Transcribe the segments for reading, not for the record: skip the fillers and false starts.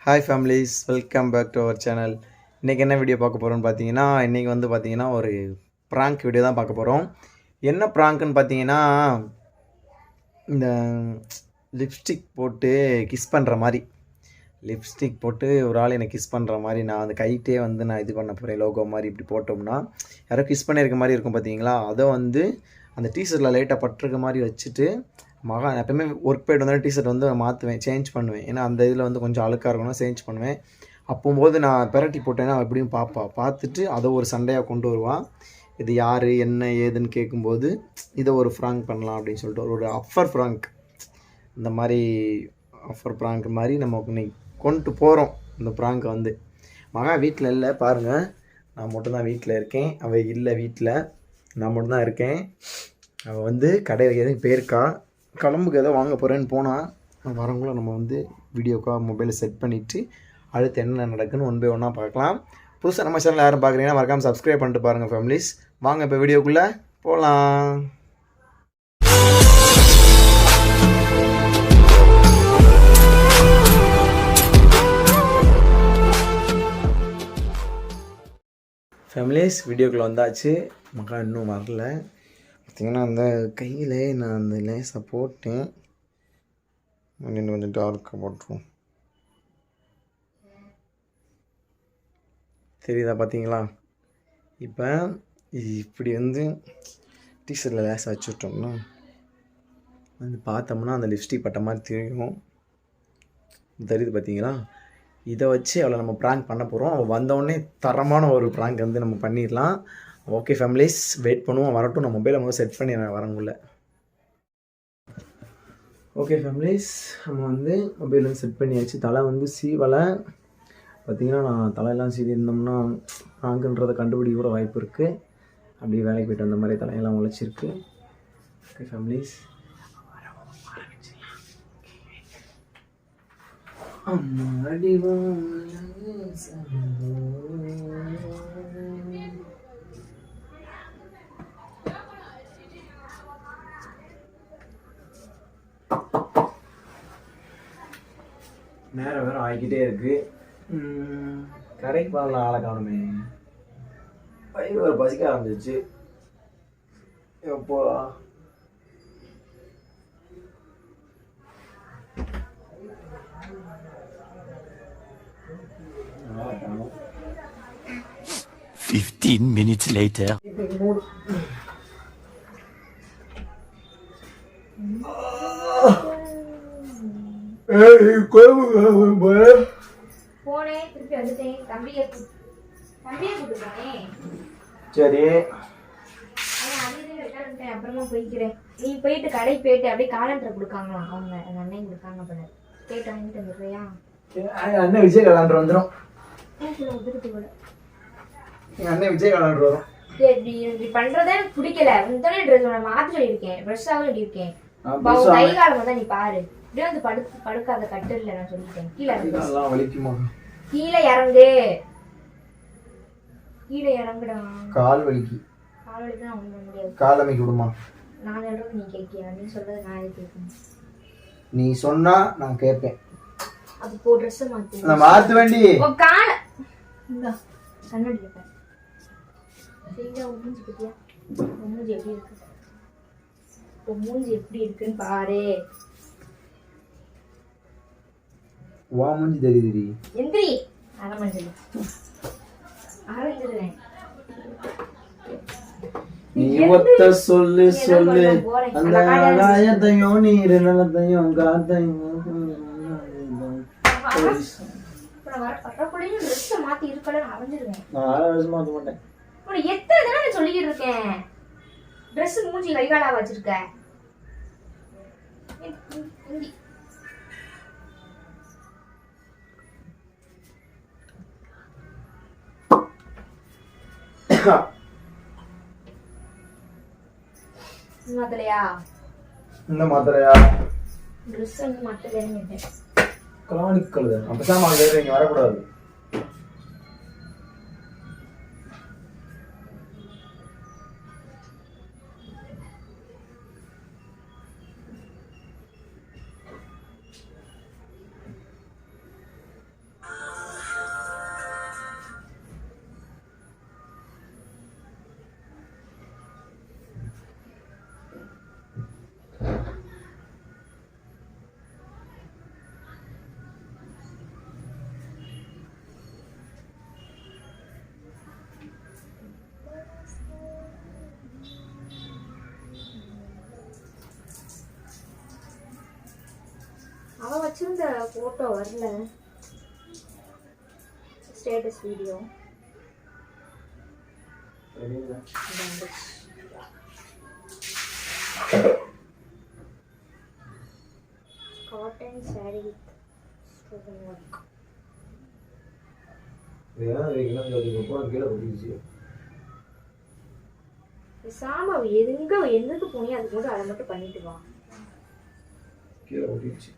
Hi families, welcome back to our channel. இன்றைக்கி என்ன video பார்க்க போகிறோன்னு பார்த்தீங்கன்னா, இன்றைக்கி வந்து பார்த்தீங்கன்னா ஒரு ப்ராங்க் வீடியோ தான் பார்க்க போகிறோம். என்ன ப்ராங்க்குன்னு பார்த்தீங்கன்னா, இந்த லிப்ஸ்டிக் போட்டு கிஸ் பண்ணுற மாதிரி, லிப்ஸ்டிக் போட்டு ஒரு ஆள் என்னை கிஸ் பண்ணுற மாதிரி நான் அந்த கைட்டே வந்து நான் இது பண்ண போகிறேன். லோகோ மாதிரி இப்படி போட்டோம்னா யாரோ கிஸ் பண்ணியிருக்க மாதிரி இருக்கும் பார்த்தீங்களா, அதை வந்து அந்த டீஷர்ட்டில் லைட்டாக பட்டிருக்க மாதிரி வச்சுட்டு எப்போயுமே ஒர்க் போய்ட்டு வந்தாலும் டிஷர்ட் வந்து மாற்றுவேன், சேஞ்ச் பண்ணுவேன். ஏன்னா அந்த இதில் வந்து கொஞ்சம் அழுக்காக இருக்கணும், சேஞ்ச் பண்ணுவேன். அப்போது நான் பெரட்டி போட்டேன்னா எப்படியும் பார்த்துட்டு அதை ஒரு சண்டையாக கொண்டு வருவான். இது யார் என்ன ஏதுன்னு கேட்கும்போது இதை ஒரு ஃப்ராங்க் பண்ணலாம் அப்படின்னு சொல்லிட்டு ஒரு அப்பர் ஃப்ராங்க், இந்த மாதிரி அப்பர் ஃப்ராங்க் மாதிரி நம்ம இன்னைக்கு கொண்டு போகிறோம். இந்த ப்ராங்கை வந்து மகா வீட்டில் இல்லை பாருங்கள், நான் மட்டும்தான் வீட்டில் இருக்கேன், அவள் இல்லை வீட்டில், நான் மட்டும்தான் இருக்கேன். அவள் வந்து கடையில் எதுவும் போயிருக்கா, கிளம்புக்கு ஏதோ வாங்க போகிறேன்னு போனால் வரவங்கள நம்ம வந்து வீடியோக்காக மொபைலை செட் பண்ணிவிட்டு அடுத்து என்ன நடக்குன்னு ஒன் பை ஒன்னாக பார்க்கலாம். புதுசாக நம்ம சேனல் யாரும் பார்க்குறீங்கன்னா மறக்காமல் சப்ஸ்கிரைப் பண்ணிட்டு பாருங்கள் ஃபேமிலிஸ். வாங்க இப்போ வீடியோக்குள்ளே போகலாம். ஃபேமிலிஸ் வீடியோக்குள்ளே வந்தாச்சு. மக்கள் இன்னும் வரல. பார்த்திங்கன்னா அந்த கையில் நான் அந்த லேஸை போட்டேன். இன்னும் கொஞ்சம் டார்க்காக போட்டுருவோம். தெரியுதா பார்த்தீங்களா? இப்போ இப்படி வந்து டீஷர்ட்டில் லேஸை வச்சு விட்டோம்னா வந்து பார்த்தோம்னா அந்த லிப்ஸ்டிக் பட்ட மாதிரி தெரியும். தெரியுது பார்த்தீங்களா? இதை வச்சு அவளை நம்ம ப்ராங்க் பண்ண போகிறோம். அவள் வந்தோடனே தரமான ஒரு ப்ராங்க் வந்து நம்ம பண்ணிடலாம். ஓகே ஃபேமிலிஸ், வெயிட் பண்ணுவோம், வரட்டும். நான் மொபைலை முதல்ல செட் பண்ணி வரங்குள்ள. ஓகே ஃபேமிலிஸ், நம்ம வந்து மொபைல் வந்து செட் பண்ணியாச்சு. தலை வந்து சீவலை. பார்த்திங்கன்னா நான் தலையெல்லாம் சீவி இருந்தோம்னா ப்ராங்க்ன்றதை கண்டுபிடிக்க கூட வாய்ப்பு இருக்குது. அப்படியே வேலைக்கு போய்ட்டு வந்த மாதிரி தலையெல்லாம் உழைச்சிருக்கு. ஓகே ஃபேமிலிஸ், நேரம் வேறு ஆகிக்கிட்டே இருக்குது. கடைக்கு போகல, ஆளை காணுமே. பயிர் வேறு பசிக்க ஆரம்பிச்சிச்சு. எப்போ 15 minutes later. சரி, அப்புறமா போய்க்கிறேன். நீ போயிட்டு கடைக்கு போயிட்டு அப்படியே காலண்டர் கொடுக்காங்களாம், அவங்க எங்க அண்ணன் கொடுக்காங்க போல. போயிட்டு வாங்கிட்டு வந்துடுறியா? அண்ணன் விஜய் காலண்டர் வந்துடும். எங்க அண்ணன் விஜய் காலண்டர் வரும். இப்படி பண்றதே எனக்கு பிடிக்கல. உடனே ட்ரெஸ் உன மாத்த சொல்லியிருக்கேன், ஃப்ரெஷ்ஷாகவும் சொல்லியிருக்கேன். கை காலம் தான் நீ பாரு. இப்படியே வந்து படுக்காத கட்டில்ல நான் சொல்லிட்டேன். கீழே இறங்கு, கீழே இறங்குடா. கால் வலிக்கு, கால் வலிக்கு தான் ஒண்ணு முடியாது. கால் அமைக்க விடுமா? நான் சொல்றது நீ கேட்கியா? நீ சொல்றது நான் கேட்கணும். நீ சொன்னா நான் கேட்பேன். அது போ, ட்ரெஸ் மாத்து. நான் மாத்த வேண்டி கால இந்த கண்ணாடி பாரு. சரியா? மூஞ்சி பத்தியா? மூஞ்சி எப்படி இருக்கு? மூஞ்சி எப்படி இருக்குன்னு பாரு. வா, மூஞ்சி தெரியுதுடி. எந்திரி. அரமஞ்சலி அரஞ்சிருவேன். நீ ஒத்த சொல்லு சொல்லு அந்த ஆகாயத்தையும் நீர் நிலத்தையும் காத்தையும் மாத்தி இருக்கல அரஞ்சிருவேன். நான் மாத்த மாட்டேன். எத்தனை தடவை சொல்லிக்கிட்டு இருக்கேன், ட்ரெஸ் மூஞ்சி கைகாலா வச்சிருக்க. மாத்தலையா? இந்த மாத்திரையா? ட்ரெஸ் வந்து மாத்தலைன்னு கலாணிக்கல் அப்பதான் இங்க வரக்கூடாது. வச்சிருந்த போட்டோ வரல. Status video cotton sari with stone work. சாம எதுக்கு போனியோ அதுக்கு மட்டும் அதை மட்டும் பண்ணிட்டு வா. கீழே ஒட்டிடுச்சு.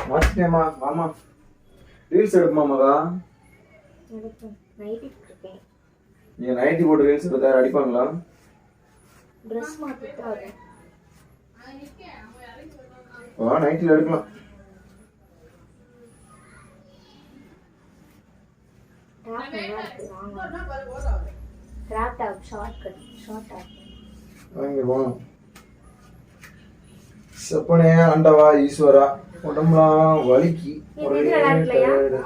மாஸ்டேமா மாமா ரீல்ஸ் எடுப்போமா மகா? நைட்டி இருக்கேன். நீங்க நைட்டி போட்டு ரீல்ஸ் எடுத்தா அடிப்பாங்களா? ட்ரெஸ் மாத்திட்டு வரேன். வா நைட்டில எடுக்கலாம். கிராப் டாப் ஷார்ட் டாப் வாங்கிடுவோம். செப்பனே ஆண்டவா ஈஸ்வரா, உடம்புலாம் வலிக்கு ஒரே டயர்டு.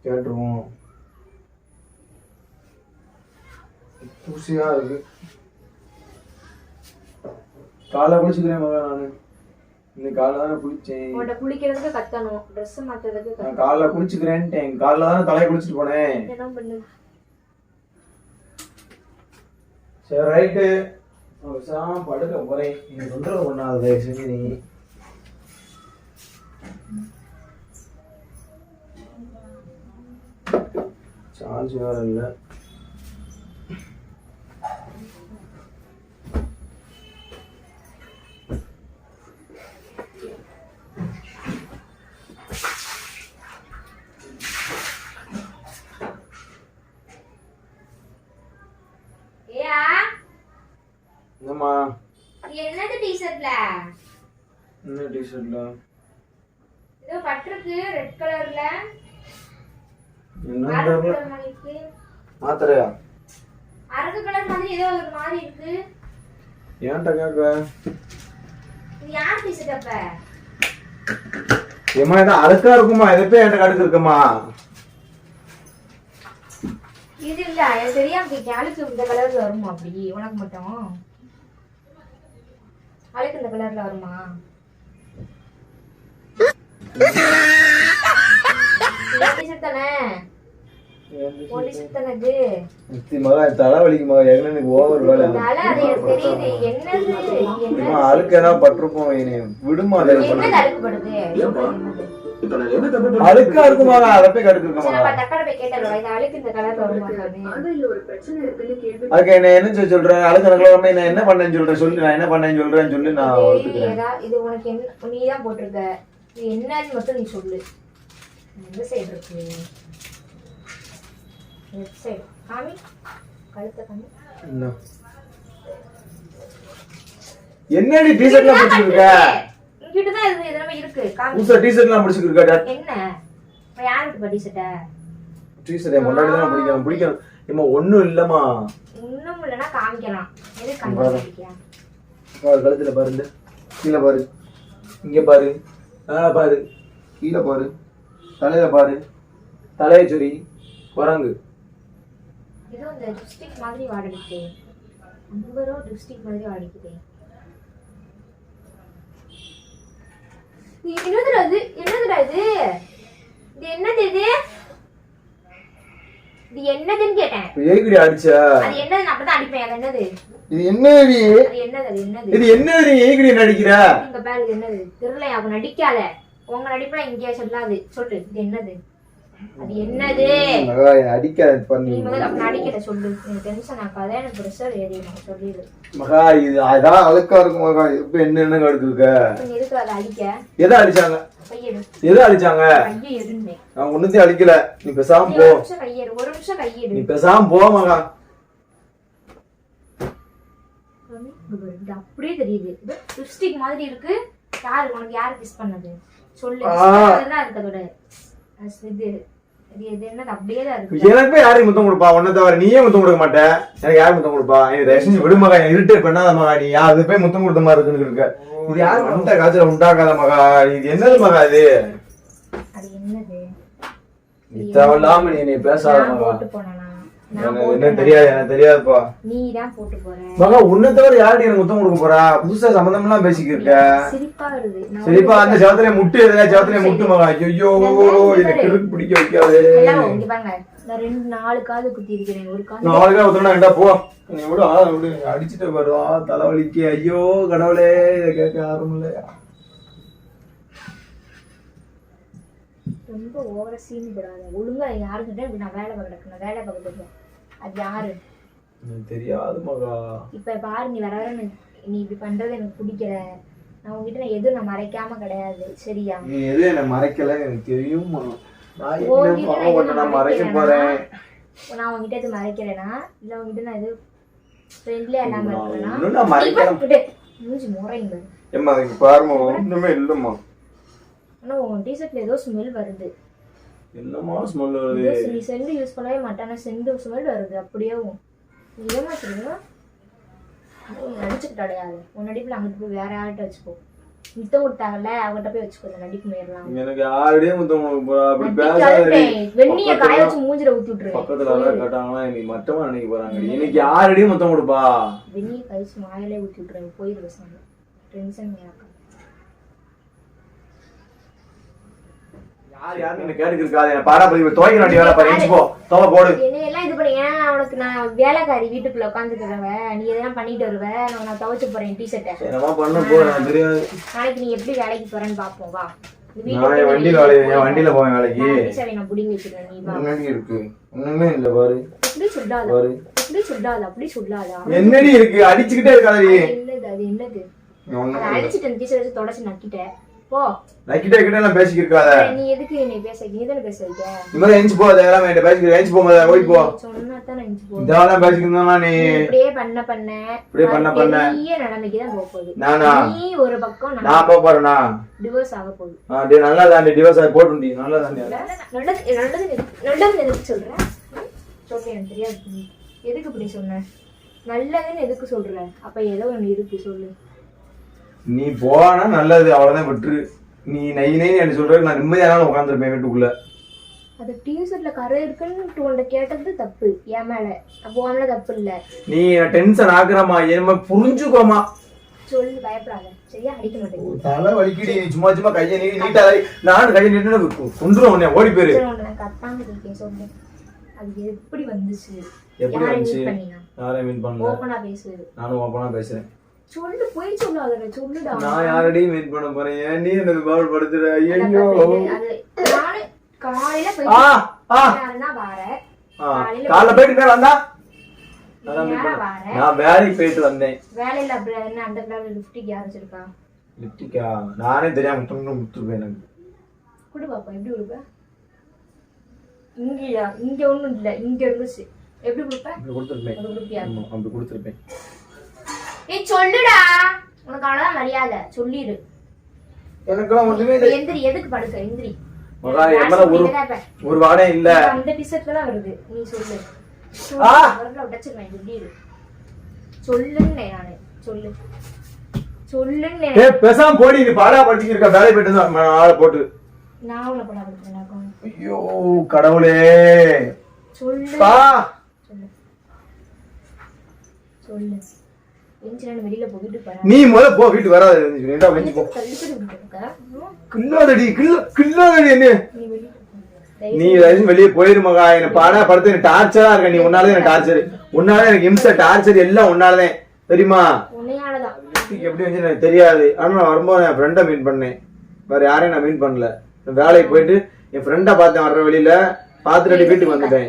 கேட்டுருவோம். தூசியா இருக்கு. காலை குளிச்சுக்கிறேன் மகா. நானு இன்னைக்கு காலைல தானே குளிச்சேன். குளிக்கிறதுக்கு கத்தணும், ட்ரெஸ் மாத்துறதுக்கு நான் காலைல குளிச்சுக்கிறேன்ட்டேன். காலைல தானே தலையை குளிச்சுட்டு போனேன். என்ன பண்ணு. சரி ரைட்டு, படுக்க போறேன். நீ தொந்தரவு பண்ணாத செஞ்சு. நீ சார்ஜ் வேற இல்லை. என்னம்மா? என்னது டி-ஷர்ட்ல? என்ன டி-ஷர்ட்ல? ஏதோ பட்டிருக்கு ரெட் கலர்ல. என்ன கலர் மாதிரி இருக்கு? மாத்திரையா? அரக்கு கலர் மாதிரி ஏதோ ஒரு மாதிரி இருக்கு. ஏன்டா கேக்க? இது யார் டி-ஷர்ட் அப்ப? ஏமா இது அழுக்கா இருக்குமா? இத போய் என்கிட்ட கடுக்கு இருக்குமா? இது இல்ல, எனக்கு தெரியாம கேட்டேன். அழுக்கு இந்த கலர்ல வருமா? அப்படி உனக்கு மட்டும் அழுக்கு இந்த கலர்ல வருமா? டி-ஷர்ட் தானே? டி-ஷர்ட் தானே இது? தலைவலிக்கு மகா. எனக்கு ஓவர் வேலை. தலை அது எனக்கு தெரியுது. என்னது அழுக்கு ஏதாவது பட்டிருப்போம். விடுமா? என்னது அழுக்கு படுது? அழுக்கா இருக்குமா? அதை போய் கடுக்கு இருக்குமா? அழுக்கு இந்த கலர்ல வருமா? அதுக்கு என்ன என்ன சொல்றேன்? அழுக்கு எனக்கு நான் என்ன பண்ணேன்னு சொல்றேன் சொல்லி. நான் என்ன பண்ணேன்னு சொல்றேன்னு சொல்லி நான் ஒத்துக்கிறேன். இது உனக்கு என்ன நீதான் போட்டிருக்க. இது என்னன்னு மட்டும் நீ சொல்லு. எந்த சைடு இருக்கு? லெஃப்ட் சைடு காமி. கழுத்தை காமி. என்னடி டி-ஷர்ட்லாம் பிடிச்சிருக்க? இங்கிட்ட தான் இது எல்லாமே இருக்கு. காமி. உச டி-ஷர்ட்லாம் பிடிச்சிருக்க. என்ன யாருக்கு டி-ஷர்ட்? டி-ஷர்ட் முன்னாடி தான் பிடிக்கும். ஏமா ஒண்ணும் இல்லம்மா. ஒண்ணும் இல்லனா காமிக்கலாம். எது காமிக்க? கழுத்துல பாரு, கீழே பாரு, இங்க பாரு, பாரு, கீழே பாரு, தலையில பாரு, தலையை சொறி, குரங்கு. ஏதோ இந்த டிஸ்ட்ரிக்ட் மாதிரி வாடிட்டு. அம்பரோ டிஸ்ட்ரிக்ட் மாதிரி வாடிக்குது. என்னதுடா இது? என்னதுடா இது? இது என்னது இது? இது என்னதுன்னு கேட்டேன். ஏகுடி அடிச்சா? அது என்னது? அப்பதான் அடிப்பேன். அது என்னது? இது என்னடி? அது என்னது? அது என்னது? இது என்னடி? ஏகுடி நடிக்கிற? இங்க பாரு. இது என்னது? தெரியல. அவங்க நடிக்காத. உங்க நடிப்புல இங்கே சொல்லாது. சொல்லு. இது என்னது? அது என்னது? அடிக்காத பண்ணி. நீ முதல்ல அப்ப நடிக்கல சொல்லு. எனக்கு டென்ஷன் ஆகாத. எனக்கு பிரஷர் ஏறிடும். சொல்லிடு மகா. இது அதான் அழுக்கா இருக்கும் மகா. இப்ப என்ன கடுக்கு இருக்க? நீ எதுக்கு அதை அடிக்க? எதை அடிச்சாங்க? கையெடு. எதை அடிச்சாங்க? கையை எடுன்னே. நான் ஒண்ணுத்தையும் அடிக்கல. நீ பேசாம போ. ஒரு நிமிஷம் கையெடு. ஒரு நிமிஷம் கையெடு. நீ பேசாம போ மகா. இது அப்படியே தெரியுது. இது லிப்ஸ்டிக் மாதிரி இருக்கு. யாரு உனக்கு யாரு கிஸ் பண்ணது? சொல்லு. அதெல்லாம் இருக்கு அதோட. இது இது என்னது? அப்படியே தான் இருக்கு. எனக்கு போய் யாரும் முத்தம் கொடுப்பா? ஒன்ன தவிர நீயே முத்தம் கொடுக்க மாட்டேன். எனக்கு யாரும் முத்தம் கொடுப்பா? எனக்கு தயவுசெஞ்சு விடு மகா. இரிட்டேட் பண்ணாத மகா. நீ அது போய் முத்தம் கொடுத்த மாதிரி இருக்குன்னு இருக்க. இது யாரும் அந்த காய்ச்சல உண்டாக்காத மகா. இது என்னது மகா? இது தேவையில்லாம நீ பேசாத நான் மகா. போட்டு போனேனா என்ன தெரியாது, எனக்கு தெரியாதுப்பா நீ தான் போட்டு போற. மகா. உன்னை தவிர யார்கிட்ட எனக்கு முத்தம் கொடுக்க போறா? புதுசா சம்பந்தம் எல்லாம் பேசிக்கிட்டு இருக்க. சிரிப்பா வருது. சரிப்பா, அந்த ஜாத்திரைய முட்டு, எதுல ஜாத்திரைய முட்டு மகா. ஐயோ எனக்கு கிறுக்கு பிடிக்க வைக்காது. இங்க பாருங்க, நான் 4 காது குத்தி இருக்கிறேன். ஒரு காது 4 காது குத்துனா என்ன போ. நீ விடு, விடு, அடிச்சுட்டு வருவா தலைவலிக்கு. ஐயோ கடவுளே, இதை கேட்க யாரும் இல்லையா? ரொம்ப ஓவரா சீன் போடாத. ஒழுங்கா யாருக்கிட்ட இப்படி நான் வேலை பார்க்கணும், வேலை பார்க்கணும். அது யாரு எனக்கு தெரியாது மகா. இப்ப பாரு, நீ வர நீ இப்படி பண்றது எனக்கு பிடிக்கல. நான் உங்ககிட்ட எதுவும் நான் மறைக்காம கிடையாது, சரியா? நீ எதுவும் என்ன மறைக்கல, எனக்கு தெரியும். நான் என்ன மறைக்க போறேன்? நான் உங்ககிட்ட எதுவும் மறைக்கிறேனா இல்ல உங்ககிட்ட நான் எதுவும் ஃப்ரெண்ட்லியா இல்லாம இருக்கேனா? நான் மறைக்கிறேன். மூஞ்சி முறைங்க. ஏம்மா அதுக்கு பாருமா, ஒண்ணுமே இல்லம்மா. ஆனா உங்க டிஷர்ட்ல ஏதோ ஸ்மெல் வருது. என்னமா ஸ்மெல் வருது? நீ சென்ட் யூஸ் பண்ணவே மாட்டானா, சென்ட் ஸ்மெல் வருது அப்படியே. நீ ஏமாத்துறீங்க, நடிச்சுக்கிட்டாடையாது. உன் நடிப்புல அங்கிட்டு போய் வேற யார்கிட்ட வச்சுக்கோ. முத்தம் கொடுத்தாங்கல்ல, அவங்ககிட்ட போய் வச்சுக்கோ. நடிப்பு மேறலாம். எனக்கு யாருடைய முத்தம் அப்படி பேசாத. வெண்ணிய காய வச்சு மூஞ்சில ஊத்தி விட்டுருவேன். பக்கத்துல யாராவது கேட்டாங்கன்னா இன்னைக்கு மட்டமா நினைக்க போறாங்க. இன்னைக்கு யாருடைய முத்தம் கொடுப்பா? வெண்ணிய காய வச்சு மாயிலே ஊத்தி விட்டுருவேன். போயிரு பேசாம. டென்ஷன் மேலாக்கா. யாருன்னு கேட்டுக்கு இருக்காது. என்ன பாராபதி துவைக்கிற வேண்டிய வேலை பாரு. எஞ்சி போ, துவை போடு. என்னையெல்லாம் இது பண்ணி ஏன் உனக்கு நான் வேலைக்காரி வீட்டுக்குள்ள உட்காந்துக்கிறவ, நீ எதெல்லாம் பண்ணிட்டு வருவ. நான் துவைச்சு போறேன் டீஷர்ட்டை. என்னமா பண்ண போ, எனக்கு தெரியாது. நாளைக்கு நீ எப்படி வேலைக்கு போறேன்னு பாப்போம் வா. நான் வண்டியில வண்டியில போவேன் வேலைக்கு. நான் புடிங்கி வச்சிருக்கேன். நீ வா. என்னடி இருக்கு? ஒண்ணுமே இல்ல பாரு. எப்படி சொல்லாத, எப்படி சொல்லாத, அப்படி சொல்லாதா. என்னடி இருக்கு? அடிச்சுக்கிட்டே இருக்காதடி. என்னது அது? என்னது? அடிச்சுட்டு டீஷர்ட் வச்சு தொடச்சு நக்கிட்டேன். போ. நக்கிட்டே கிட்ட எல்லாம் பேசிக்கிட்டு இருக்காத. நீ எதுக்கு என்னை பேச வைக்க? நீ தானே பேச வைக்க. இனிமே எஞ்சி போ, அதெல்லாம் என்கிட்ட பேசிக்கிட்டு எஞ்சி போகும்போது ஓடி போ. சொன்னா தான் நான் எஞ்சி போ. இதெல்லாம் பேசிக்கிட்டு நீ இப்படியே பண்ண இப்படியே பண்ண பெரிய நிலைமைக்கு தான் போக போகுது. நானா? நீ ஒரு பக்கம், நான் போக போறேனா? டிவோர்ஸ் ஆக போகுது. நல்லா தாண்டி டிவோர்ஸ் ஆகி போட்டுண்டி. நல்லா தாண்டி. நல்லது எதுக்கு சொல்றேன்? சொல்றேன், எனக்கு தெரியாது. எதுக்கு இப்படி சொன்ன? நல்லதுன்னு எதுக்கு சொல்ற? அப்ப ஏதோ ஒண்ணு இருக்கு, சொல்லு. நீ போனா நல்லது, அவ்வளவுதான். விட்டுரு. நீ நை நைன்னு சொல்றதுக்கு நான் நிம்மதியானாலும் உட்காந்துருப்பேன் வீட்டுக்குள்ள. அது டிஷர்ட்ல கரை இருக்குன்னு உன்கிட்ட கேட்டது தப்பு என் மேல. அப்போ உன் தப்பு இல்ல. நீ டென்ஷன் ஆகுறமா, என்ன புரிஞ்சுக்கோமா. சொல்லு, பயப்படாத, சரியா? அடிக்க மாட்டேன். தலை வலிக்கடி. நீ சும்மா சும்மா கையை நீட்டா நானும் கையை நீட்டு கொண்டுரும் உன்னை. ஓடி போயிரு. நான் கத்தாம இருக்கேன், சொல்லு. அது எப்படி வந்துச்சு? எப்படி வந்துச்சு? யாரையும் மீட் பண்ணல. ஓப்பனா பேசு. நானும் ஓப்பனா பேசுறேன். சொல்லு, போய் சொல்லாத. சொல்லுடா. நான் யாரடியும் மீட் பண்ண போறேன். ஏன் நீ எனக்கு பால் படுத்துற? ஐயோ, நானு காலையில போய் காலைல போயிட்டு வந்தா நான் வேலைக்கு போயிட்டு வந்தேன். வேலையில அப்படி என்ன அந்த பிளான் லிப்டிக் யார் வச்சிருக்கா? லிப்டிக்கா? நானே தெரியாம முத்துருப்பேன். எனக்கு குடு பாப்பா. எப்படி கொடுப்ப? இங்கயா? இங்க ஒண்ணும் இல்ல, இங்க இருந்துச்சு. எப்படி கொடுப்ப? கொடுத்துருப்பேன். அப்படி கொடுத்துருப்பேன். ஏய் சொல்லுடா, உனக்கு அவ்வளவுதான் மரியாதை. சொல்லிடு. எனக்கெல்லாம் ஒண்ணுமே எந்திரி. எதுக்கு படுக்க? எந்திரி. ஒரு வாடே இல்ல. அந்த டிஷர்ட்ல தான் வருது. நீ சொல்லு. உடைச்சிருவேன். சொல்லிடு. சொல்லுன்னு நானு. சொல்லு, சொல்லுன்னு. பேசாம போடி. நீ பாடா படிச்சுட்டு இருக்க. வேலை போயிட்டு ஆளை போட்டு நான் உன்னை பாடா படிச்சேன். ஐயோ கடவுளே. சொல்லு, சொல்லு. வெளியில போயிட்டு போறேன். நீ முதல்ல போ, வீட்டு வராது. கில்லாதடி, கில்லாதடி. என்ன நீ வெளியே போயிரு மகா. என்ன பாடா படுத்து எனக்கு டார்ச்சரா இருக்க. நீ உன்னாலதான் எனக்கு டார்ச்சர். உன்னாலதான் எனக்கு இம்சை, டார்ச்சர் எல்லாம் உன்னாலதான். தெரியுமா? எப்படி வந்து எனக்கு தெரியாது. ஆனா நான் வரும்போது என் ஃப்ரெண்டை மீட் பண்ணேன். வேற யாரையும் நான் மீட் பண்ணல. வேலைக்கு போயிட்டு என் ஃப்ரெண்டை பார்த்தேன் வர்ற வெளியில. பாத்துட்டு வீட்டுக்கு வந்துட்டேன்.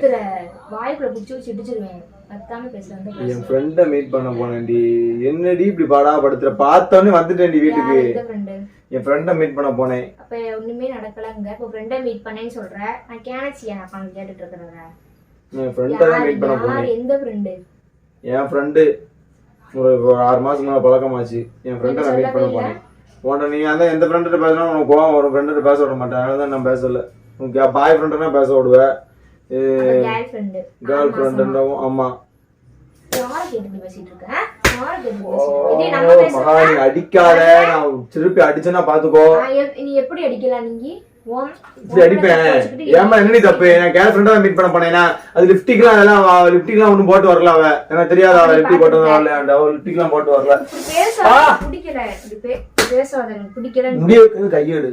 வாய்க்குள்ள புடிச்சு வச்சு இடிச்சிருவேன். என் ஃப்ரெண்ட மீட் பண்ண போனேன்டி. என்னடி இப்படி பாடா படுத்துற? பார்த்தோன்னே வந்துட்டேன்டி வீட்டுக்கு. என் ஃப்ரெண்ட மீட் பண்ண போனேன். அப்ப ஒண்ணுமே நடக்கலங்க. இப்ப ஃப்ரெண்ட மீட் பண்ணேன்னு சொல்ற. நான் கேனச்சியா நான் கேட்டுட்டு இருக்கறேன். என் ஃப்ரெண்ட தான் மீட் பண்ண போனேன். எந்த ஃப்ரெண்ட்? என் ஃப்ரெண்ட் ஒரு 6 மாசம் மேல பழக்கமாச்சு. என் ஃப்ரெண்ட நான் மீட் பண்ண போனேன். உன்ன நீ அந்த எந்த ஃப்ரெண்ட்ட பேசினா உனக்கு கோவம் வரும். ஃப்ரெண்ட்ட பேச விட மாட்டேன். அதனால நான் பேசல. உனக்கு பாய் ஃப்ரெண்ட்னா பேச விடுவேன். Girl friend. ஆமா. அடிக்காத. நான் திருப்பி அடிச்சேன்னா பாத்துக்கோ. நீ எப்படி அடிக்கலாம்? நீங்க இப்படி அடிப்பேன். ஏமா என்னடி தப்பு? நான் கேர்ள் ஃப்ரெண்டா மீட் பண்ண போனேன்னா அது லிப்டிக்லாம் ஒன்றும் போட்டு வரல. அவ எனக்கு தெரியாது. அவ லிப்டிக் போட்டு வரல. அவ லிப்டிக்லாம் போட்டு வரல. முடிய கையெடு.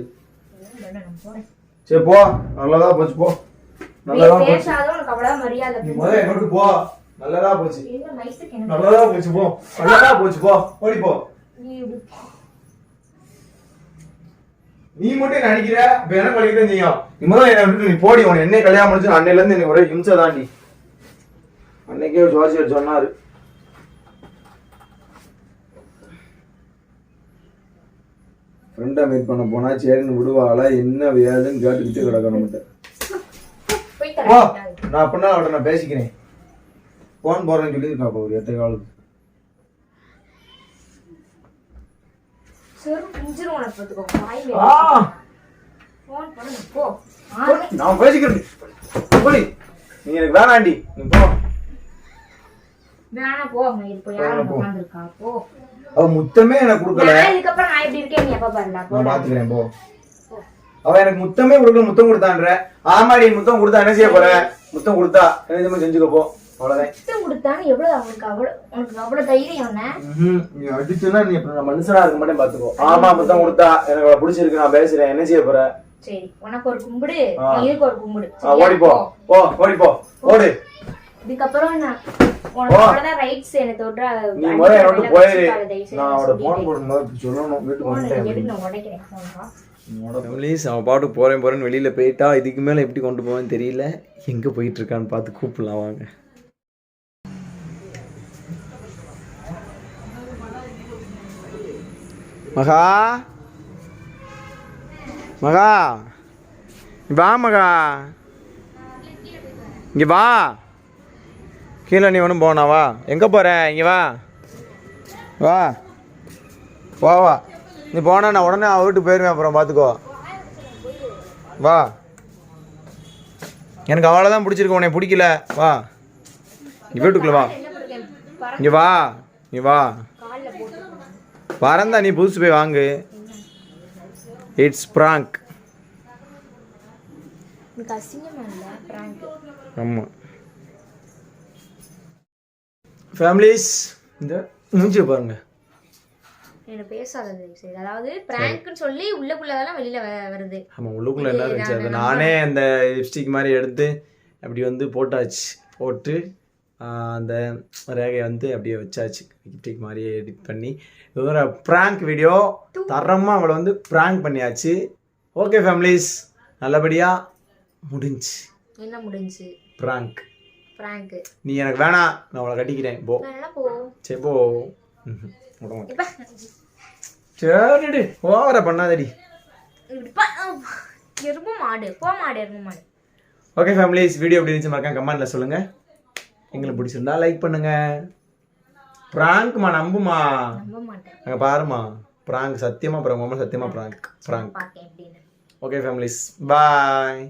சரி போ, நல்லதா போச்சு போ. நல்லதா போச்சு. என்னோட போ, நல்லதா போச்சு. நல்லதா போச்சு போ, நல்லதா போச்சு போ, ஓடி போ. நீ மட்டும் நினைக்கிற இப்ப எனக்கு வலிக்கதான் செய்யும். நீ முதல்ல என்னை விட்டு நீ போடி. உன என்ன கல்யாணம் முடிச்சு அன்னையில இருந்து எனக்கு ஒரே இம்சை தாண்டி. அன்னைக்கே ஜோசியர் சொன்னாரு. ஃப்ரெண்டை மீட் பண்ண போனா சரின்னு விடுவாளா என்ன வியாதுன்னு கேட்டுக்கிட்டே கிடக்கணும். ஓ நான் அப்படின்னா அவட்ட நான் பேசிக்கிறேன். போன் போறேன்னு சொல்லியிருக்கா ஒரு 8 காலுக்கு. நான் பேசிக்கிறேன். நீ எனக்கு வேணாண்டி. நீ போ. அவ முத்தமே எனக்கு கொடுக்கல. நான் பாத்துக்கிறேன் போ. அவ எனக்கு முத்தமே கொடுக்கல. முத்தம் கொடுத்தான்ற. ஆமாடி முத்தம் கொடுத்தா என்ன செய்ய போற? முத்தம் கொடுத்தா என்ன செஞ்சுக்க போ. மனுஷனா இருக்க மாட்டேன் பாத்துக்கோ. ஆமா முத்தம் கொடுத்தா எனக்கு பிடிச்சிருக்கு. நான் பேசுறேன். என்ன செய்ய போற? சரி உனக்கு ஒரு கும்பிடு, எனக்கு ஒரு கும்பிடு. ஓடி போ, போ ஓடி போ, ஓடு. இதுக்கப்புறம் உனக்கு ரைட்ஸ் என்ன தொட்றா. நீ முதல்ல என்னோட போயிரு. நான் அவட போன் போடும்போது சொல்லணும். வீட்டுக்கு வந்துட்டேன். நான் உடைக்கிறேன் போன்டா. ஃபேமிலிஸ் அவன் பாட்டுக்கு போறேன்னு வெளியில போயிட்டா. இதுக்கு மேல எப்படி கொண்டு போவேன்னு தெரியல. எங்க போயிட்டு இருக்கான்னு பார்த்து கூப்பிடலாம் வாங்க. மகா மகா வா. மகா இங்க வா. கீழே நீ ஒன்றும் போனா வா. எங்கே போற? இங்கே வா வா வா வா. நீ போனா நான் உடனே அவ வீட்டுக்கு போயிருவேன். அப்புறம் பார்த்துக்கோ. வா. எனக்கு அவ்வளோதான் பிடிச்சிருக்கு. உன்னை பிடிக்கல. வா நீ வீட்டுக்குள்ள வா. இங்கே வா. நீ வா. வரந்தா நீ புதுசு போய் வாங்கு. It's prank. ஆமாம் ஃபேமிலிஸ் இந்த மூஞ்சியை பாருங்க. என்ன பேசாதது சரி. அதாவது பிராங்க்னு சொல்லி உள்ளுக்குள்ளதெல்லாம் வெளியில வருது. ஆமாம் உள்ளுக்குள்ள என்ன இருந்துச்சு. அது நானே அந்த லிப்ஸ்டிக் மாதிரி எடுத்து அப்படி வந்து போட்டாச்சு. போட்டு அந்த ரேகையை வந்து அப்படியே வச்சாச்சு. லிப்ஸ்டிக் மாதிரியே எடிட் பண்ணி இது ஒரு ப்ராங்க் வீடியோ. தரமாக அவளை வந்து ப்ராங்க் பண்ணியாச்சு. ஓகே ஃபேமிலிஸ் நல்லபடியாக முடிஞ்சு. என்ன முடிஞ்சு? ப்ராங்க். ப்ராங்க். நீ எனக்கு வேணாம். நான் அவளை கட்டிக்கிறேன். போ. சரி போ. சரி ஓவரா பண்ணாதடி. ஓகே ஃபேமிலிஸ் வீடியோ எப்படி இருந்துச்சு மறக்காம கமெண்ட்ல சொல்லுங்க. எங்களுக்கு பிடிச்சிருந்தா லைக் பண்ணுங்க. பிராங்க்மா நம்புமா. அங்க பாருமா பிராங்க் சத்தியமா பிராங்க். சத்தியமா பிராங்க். ஓகே ஃபேமிலிஸ் பாய்.